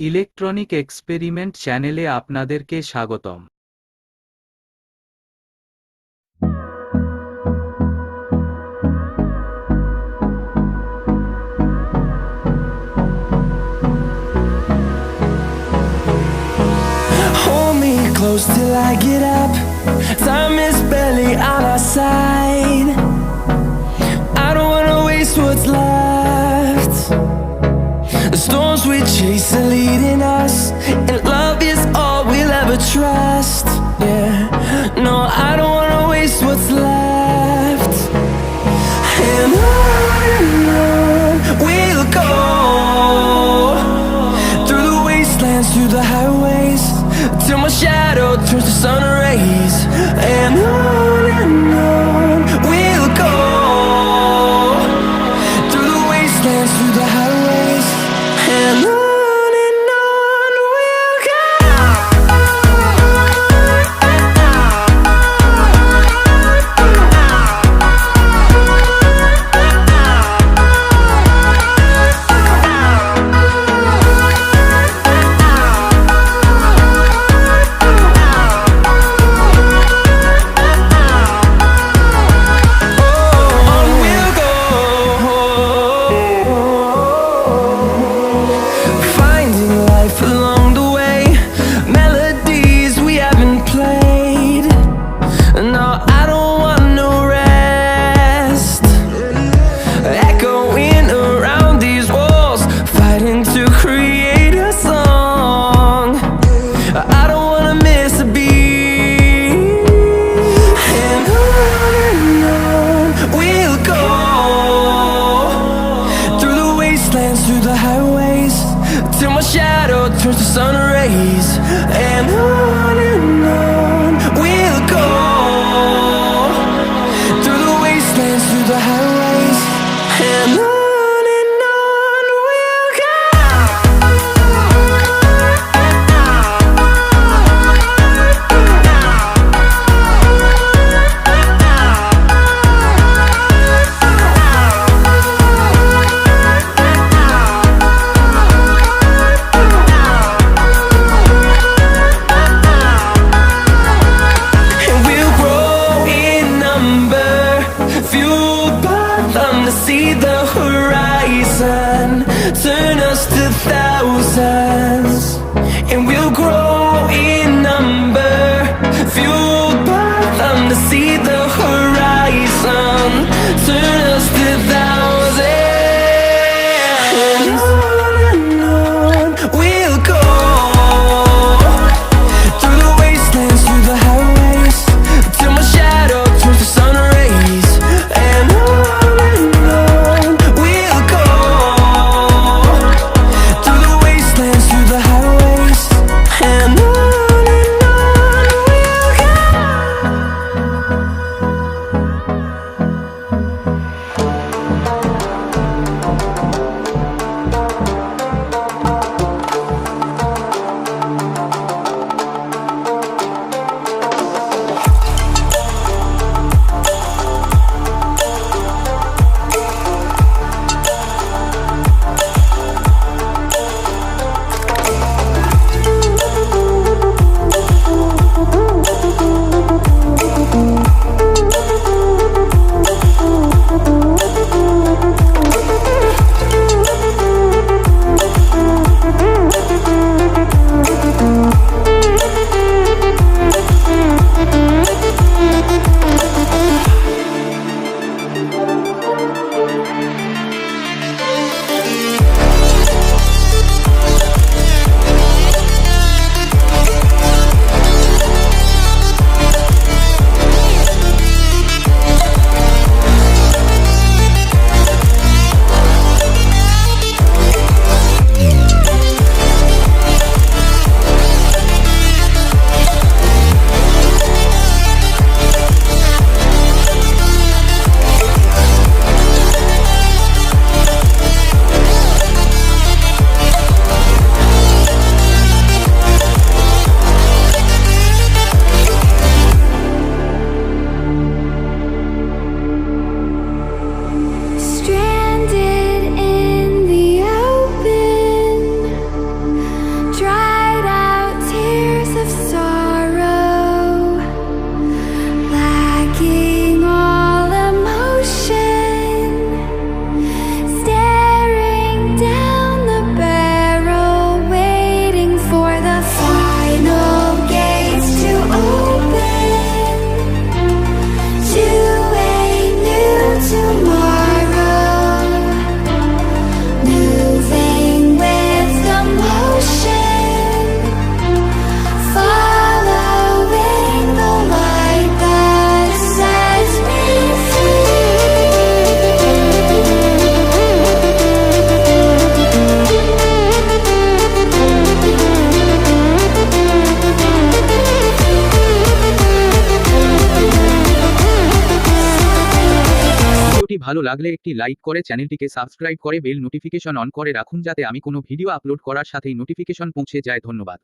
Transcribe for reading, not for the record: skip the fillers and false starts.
Electronic experiment চ্যানেলে আপনাদেরকে স্বাগতম। Hold me close till I get up. Time is barely on our side. I don't wanna waste what's left. The storms we chase are leading us, and love is all we'll ever trust. Yeah, no, I don't wanna waste what's left. And on we'll go, through the wastelands, through the highways, till my shadow turns to sun rays. And on we'll go, through the wastelands, through the highways, and on we'll go. On we'll go, finding life along the way, melodies we haven't played. No, I don't want no rest, echoing around these walls, fighting to create a song. I don't wanna miss a beat. And on we'll go, through the wastelands, through the highways, till my shadow turns to sun rays. And on we'll go, through the wastelands, through the highways, and on we'll go. And we'll grow in number, fueled by them to see the horizon, turn us to thousands. And we'll grow in number, fueled by them to see the horizon, turn us to thousands. And on we'll go, through the wastelands, through the highways, till my shadow turns to sun rays. And on we'll go, through the wastelands, through the highways. ভালো লাগলে একটি like করে চ্যানেলটিকে subscribe করে bell notification on করে রাখুন যাতে আমি কোনো ভিডিও আপলোড করার সাথেই নোটিফিকেশন পৌঁছে যায়। ধন্যবাদ।